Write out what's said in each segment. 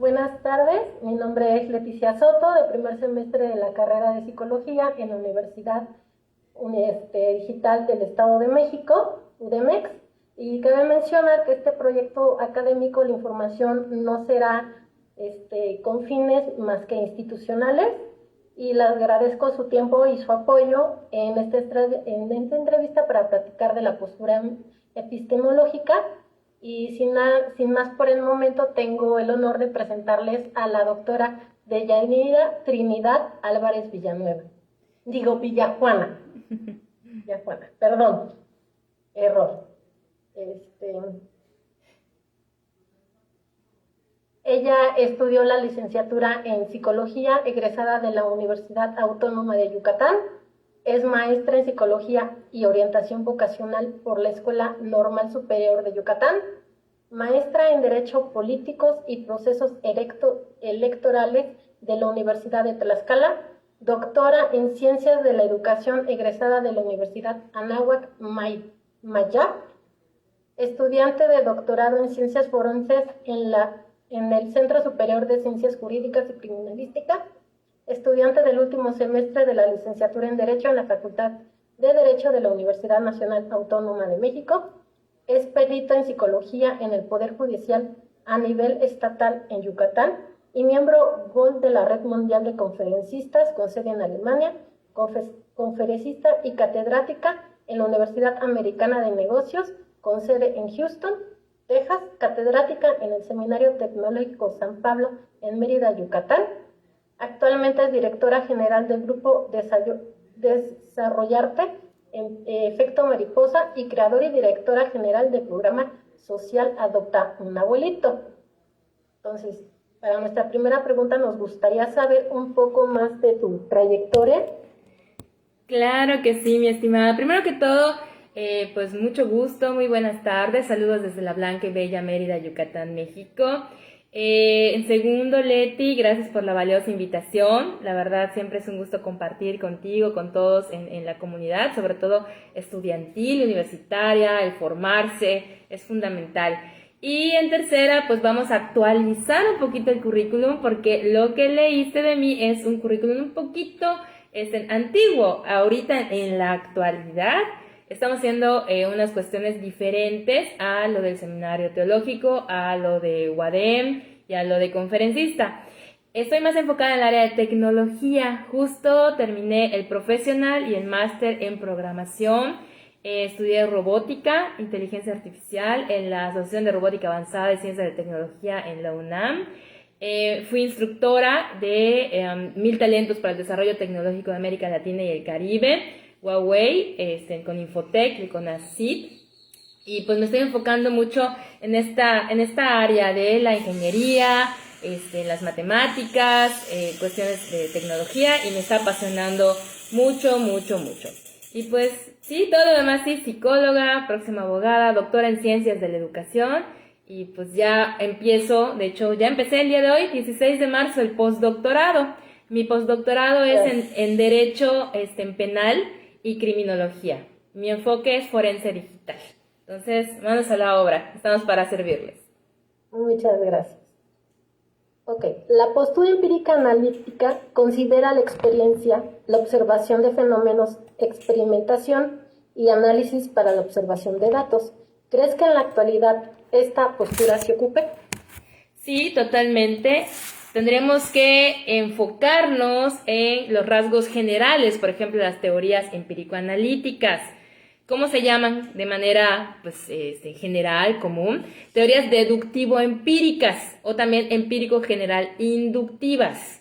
Buenas tardes, mi nombre es Leticia Soto, de primer semestre de la carrera de Psicología en la Universidad Digital del Estado de México, UDEMEX, y cabe mencionar que este proyecto académico, la información no será con fines más que institucionales, y les agradezco su tiempo y su apoyo en esta entrevista para platicar de la postura epistemológica. Y sin más por el momento, tengo el honor de presentarles a la doctora Deyanira Trinidad Álvarez Villanueva. Digo Villajuana. Villajuana, perdón, error. Ella estudió la licenciatura en Psicología, egresada de la Universidad Autónoma de Yucatán. Es maestra en Psicología y Orientación Vocacional por la Escuela Normal Superior de Yucatán, maestra en Derecho Políticos y Procesos Electorales de la Universidad de Tlaxcala, doctora en Ciencias de la Educación egresada de la Universidad Anáhuac Mayap, estudiante de doctorado en Ciencias Forenses en el Centro Superior de Ciencias Jurídicas y Criminalística, estudiante del último semestre de la licenciatura en Derecho en la Facultad de Derecho de la Universidad Nacional Autónoma de México, es perito en Psicología en el Poder Judicial a nivel estatal en Yucatán y miembro Gold de la Red Mundial de Conferencistas con sede en Alemania, conferencista y catedrática en la Universidad Americana de Negocios con sede en Houston, Texas, catedrática en el Seminario Tecnológico San Pablo en Mérida, Yucatán. Actualmente es directora general del Grupo Desarrollarte en Efecto Mariposa y creadora y directora general del programa social Adopta un Abuelito. Entonces, para nuestra primera pregunta nos gustaría saber un poco más de tu trayectoria. Claro que sí, mi estimada. Primero que todo, pues mucho gusto, muy buenas tardes, saludos desde la blanca y bella Mérida, Yucatán, México. En segundo, Leti, gracias por la valiosa invitación. La verdad, siempre es un gusto compartir contigo, con todos en la comunidad, sobre todo estudiantil, universitaria, el formarse es fundamental. Y en tercera, pues vamos a actualizar un poquito el currículum, porque lo que leíste de mí es un currículum un poquito antiguo. Ahorita, en la actualidad, estamos haciendo unas cuestiones diferentes a lo del seminario teológico, a lo de UADEM y a lo de conferencista. Estoy más enfocada en el área de tecnología. Justo terminé el profesional y el máster en programación. Estudié robótica, inteligencia artificial en la Asociación de Robótica Avanzada y Ciencias de Tecnología en la UNAM. Fui instructora de 1000 talentos para el desarrollo tecnológico de América Latina y el Caribe, Huawei, con Infotec y con ACID, y pues me estoy enfocando mucho en esta área de la ingeniería, las matemáticas, cuestiones de tecnología, y me está apasionando mucho. Y pues sí, todo lo demás sí, psicóloga, próxima abogada, doctora en ciencias de la educación, y pues ya empiezo, de hecho ya empecé el día de hoy, 16 de marzo, el postdoctorado. Mi postdoctorado es en Derecho en Penal y Criminología. Mi enfoque es forense digital. Entonces, manos a la obra, estamos para servirles. Muchas gracias. Ok, la postura empírica analítica considera la experiencia, la observación de fenómenos, experimentación y análisis para la observación de datos. ¿Crees que en la actualidad esta postura se ocupe? Sí, totalmente. Tendremos que enfocarnos en los rasgos generales, por ejemplo, las teorías empírico-analíticas. ¿Cómo se llaman de manera general, común? Teorías deductivo-empíricas o también empírico-general-inductivas.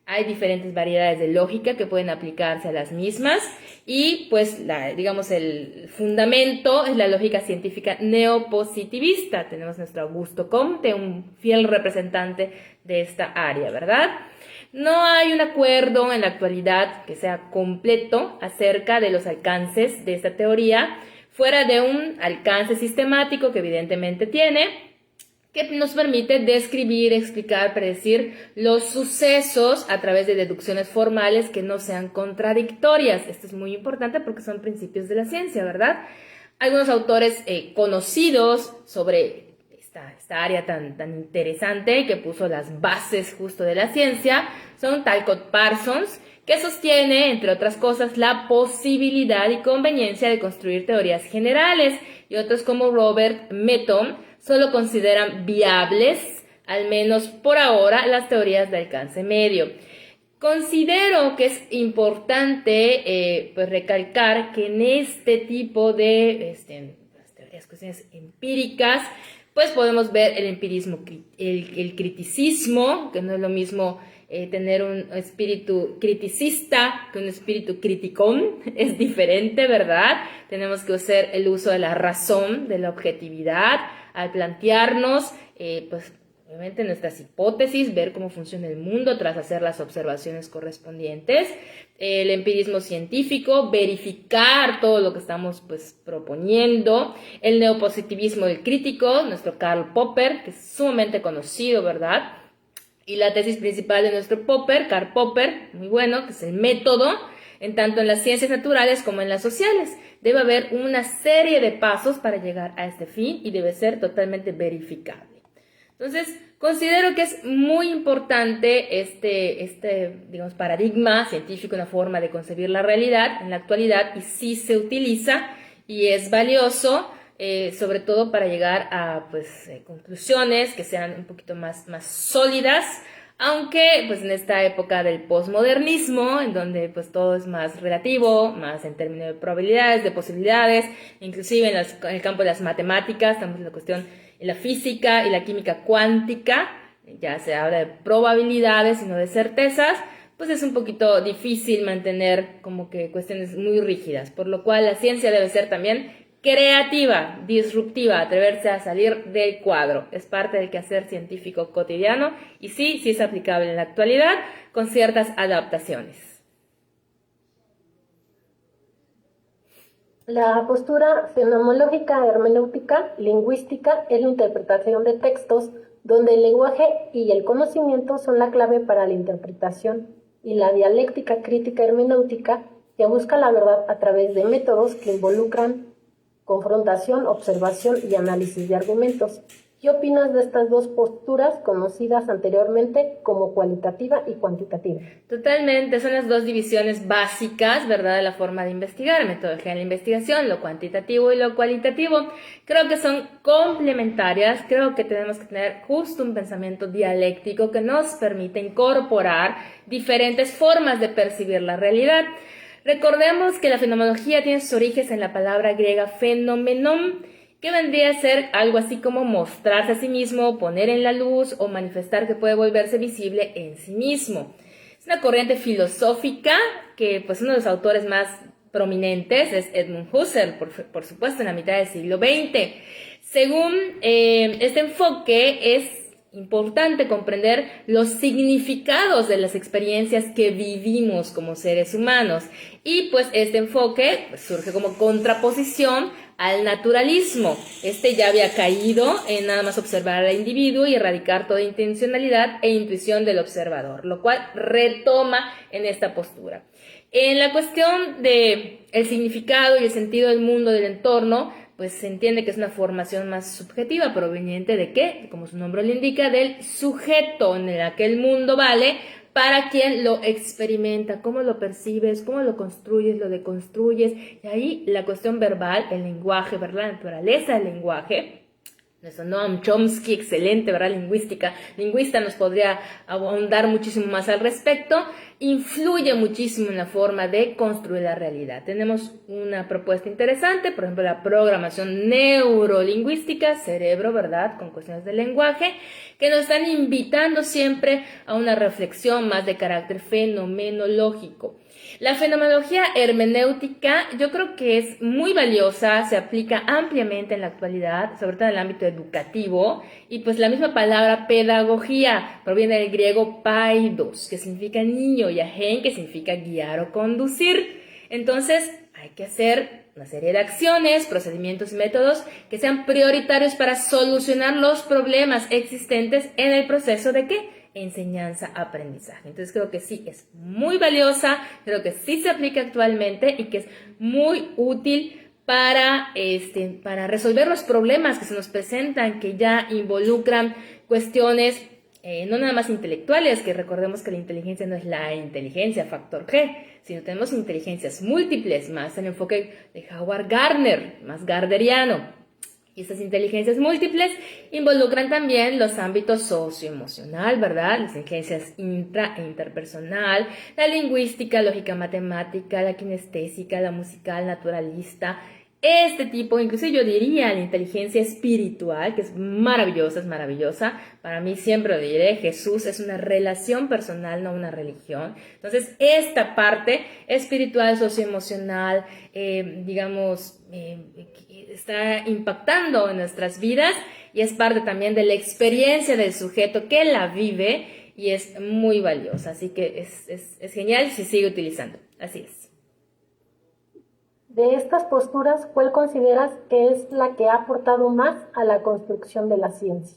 Hay diferentes variedades de lógica que pueden aplicarse a las mismas, y pues el fundamento es la lógica científica neopositivista. Tenemos nuestro Augusto Comte, un fiel representante de esta área, ¿verdad? No hay un acuerdo en la actualidad que sea completo acerca de los alcances de esta teoría, fuera de un alcance sistemático que evidentemente tiene, que nos permite describir, explicar, predecir los sucesos a través de deducciones formales que no sean contradictorias. Esto es muy importante porque son principios de la ciencia, ¿verdad? Algunos autores conocidos sobre esta esta área tan interesante que puso las bases justo de la ciencia, son Talcott Parsons, que sostiene, entre otras cosas, la posibilidad y conveniencia de construir teorías generales, y otros como Robert Merton solo consideran viables, al menos por ahora, las teorías de alcance medio. Considero que es importante pues recalcar que en este tipo de las teorías, cuestiones empíricas, pues podemos ver el empirismo, el criticismo, que no es lo mismo tener un espíritu criticista que un espíritu criticón, es diferente, ¿verdad? Tenemos que hacer el uso de la razón, de la objetividad, al plantearnos, pues, obviamente nuestras hipótesis, ver cómo funciona el mundo tras hacer las observaciones correspondientes, el empirismo científico, verificar todo lo que estamos pues proponiendo, el neopositivismo del crítico, nuestro Karl Popper, que es sumamente conocido, ¿verdad? Y la tesis principal de nuestro Karl Popper, muy bueno, que es el método, en tanto en las ciencias naturales como en las sociales. Debe haber una serie de pasos para llegar a este fin y debe ser totalmente verificable. Entonces, considero que es muy importante digamos, paradigma científico, una forma de concebir la realidad en la actualidad, y sí se utiliza y es valioso, sobre todo para llegar a conclusiones que sean un poquito más sólidas, aunque pues en esta época del posmodernismo, en donde pues todo es más relativo, más en términos de probabilidades, de posibilidades, inclusive en el campo de las matemáticas, estamos en la cuestión en la física y la química cuántica, ya se habla de probabilidades y no de certezas, pues es un poquito difícil mantener como que cuestiones muy rígidas, por lo cual la ciencia debe ser también creativa, disruptiva, atreverse a salir del cuadro. Es parte del quehacer científico cotidiano y sí es aplicable en la actualidad con ciertas adaptaciones. La postura fenomenológica hermenéutica lingüística es la interpretación de textos donde el lenguaje y el conocimiento son la clave para la interpretación, y la dialéctica crítica hermenéutica, que busca la verdad a través de métodos que involucran confrontación, observación y análisis de argumentos. ¿Qué opinas de estas dos posturas conocidas anteriormente como cualitativa y cuantitativa? Totalmente, son las dos divisiones básicas, ¿verdad?, de la forma de investigar, metodología de la investigación, lo cuantitativo y lo cualitativo. Creo que son complementarias, creo que tenemos que tener justo un pensamiento dialéctico que nos permite incorporar diferentes formas de percibir la realidad. Recordemos que la fenomenología tiene sus orígenes en la palabra griega phenomenon, que vendría a ser algo así como mostrarse a sí mismo, poner en la luz o manifestar que puede volverse visible en sí mismo. Es una corriente filosófica que pues uno de los autores más prominentes es Edmund Husserl, por supuesto, en la mitad del siglo XX. Según este enfoque, es importante comprender los significados de las experiencias que vivimos como seres humanos, y pues este enfoque surge como contraposición al naturalismo. Este ya había caído en nada más observar al individuo y erradicar toda intencionalidad e intuición del observador, lo cual retoma en esta postura. En la cuestión de el significado y el sentido del mundo, del entorno, pues se entiende que es una formación más subjetiva, proveniente de qué, como su nombre lo indica, del sujeto, en el que el mundo vale para quien lo experimenta, cómo lo percibes, cómo lo construyes, lo deconstruyes, y ahí la cuestión verbal, el lenguaje, ¿verdad?, la naturaleza del lenguaje. Nuestro Noam Chomsky, excelente, ¿verdad?, lingüista, nos podría ahondar muchísimo más al respecto, influye muchísimo en la forma de construir la realidad. Tenemos una propuesta interesante, por ejemplo, la programación neurolingüística, cerebro, ¿verdad?, con cuestiones de lenguaje, que nos están invitando siempre a una reflexión más de carácter fenomenológico. La fenomenología hermenéutica yo creo que es muy valiosa, se aplica ampliamente en la actualidad, sobre todo en el ámbito educativo, y pues la misma palabra pedagogía proviene del griego paidos, que significa niño, y agen, que significa guiar o conducir. Entonces hay que hacer una serie de acciones, procedimientos y métodos que sean prioritarios para solucionar los problemas existentes en el proceso de ¿qué? Enseñanza-aprendizaje. Entonces creo que sí es muy valiosa, creo que sí se aplica actualmente y que es muy útil para resolver los problemas que se nos presentan, que ya involucran cuestiones no nada más intelectuales, que recordemos que la inteligencia no es la inteligencia factor G, sino tenemos inteligencias múltiples, más el enfoque de Howard Gardner, más gardneriano. Y estas inteligencias múltiples involucran también los ámbitos socioemocional, ¿verdad? Las inteligencias intra e interpersonal, la lingüística, lógica matemática, la kinestésica, la musical, naturalista. Este tipo, incluso yo diría la inteligencia espiritual, que es maravillosa. Para mí siempre lo diré, Jesús es una relación personal, no una religión. Entonces, esta parte espiritual, socioemocional, está impactando en nuestras vidas y es parte también de la experiencia del sujeto que la vive y es muy valiosa. Así que es genial si se sigue utilizando. Así es. De estas posturas, ¿cuál consideras que es la que ha aportado más a la construcción de la ciencia?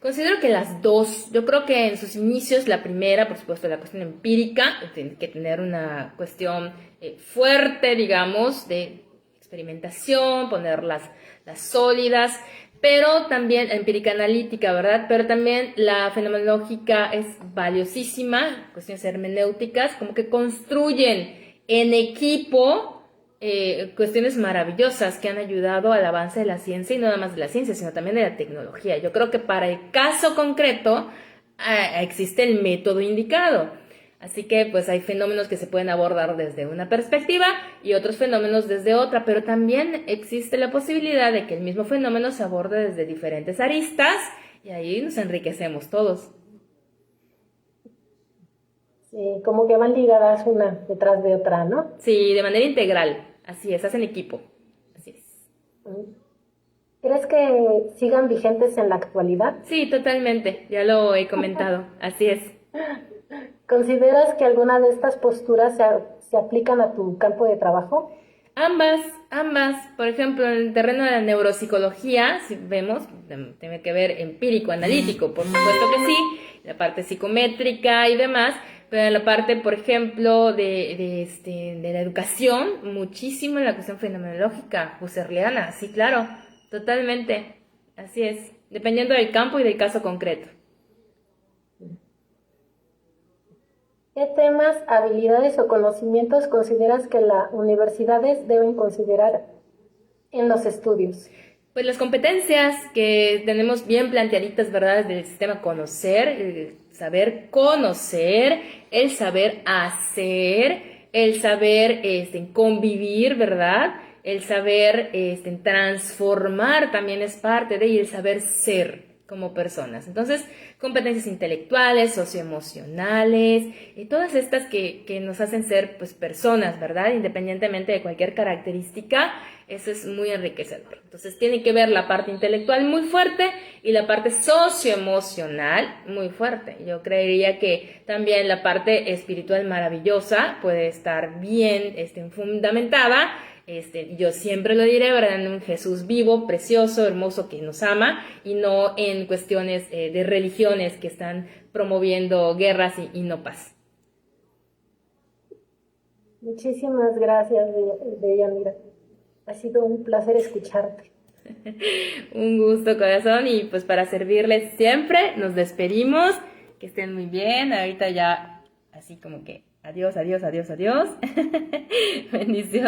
Considero que las dos. Yo creo que en sus inicios, la primera, por supuesto, la cuestión empírica, tiene que tener una cuestión fuerte, digamos, de experimentación, poner las sólidas, pero también empírica analítica, ¿verdad? Pero también la fenomenológica es valiosísima, cuestiones hermenéuticas, como que construyen en equipo cuestiones maravillosas que han ayudado al avance de la ciencia y no nada más de la ciencia, sino también de la tecnología. Yo creo que para el caso concreto existe el método indicado. Así que pues hay fenómenos que se pueden abordar desde una perspectiva y otros fenómenos desde otra, pero también existe la posibilidad de que el mismo fenómeno se aborde desde diferentes aristas y ahí nos enriquecemos todos. Sí, como que van ligadas una detrás de otra, ¿no? Sí, de manera integral. Así es, hacen equipo. Así es. ¿Crees que sigan vigentes en la actualidad? Sí, totalmente. Ya lo he comentado. Así es. ¿Consideras que alguna de estas posturas se aplican a tu campo de trabajo? Ambas. Por ejemplo, en el terreno de la neuropsicología, si vemos, tiene que ver empírico, analítico, por supuesto que sí, la parte psicométrica y demás, pero en la parte, por ejemplo, de la educación, muchísimo en la cuestión fenomenológica, husserliana, sí, claro, totalmente, así es, dependiendo del campo y del caso concreto. ¿Qué temas, habilidades o conocimientos consideras que las universidades deben considerar en los estudios? Pues las competencias que tenemos bien planteaditas, ¿verdad? Del sistema conocer, el saber conocer, el saber hacer, el saber convivir, ¿verdad? El saber transformar también es parte de, y el saber ser como personas. Entonces, competencias intelectuales, socioemocionales, y todas estas que nos hacen ser pues personas, ¿verdad? Independientemente de cualquier característica, eso es muy enriquecedor. Entonces, tiene que ver la parte intelectual muy fuerte y la parte socioemocional muy fuerte. Yo creería que también la parte espiritual maravillosa puede estar bien fundamentada. Yo siempre lo diré, ¿verdad? En un Jesús vivo, precioso, hermoso, que nos ama, y no en cuestiones de religiones que están promoviendo guerras y no paz. Muchísimas gracias, Deyanira. Ha sido un placer escucharte. Un gusto, corazón, y pues para servirles siempre, nos despedimos, que estén muy bien, ahorita ya así como que adiós. Bendiciones.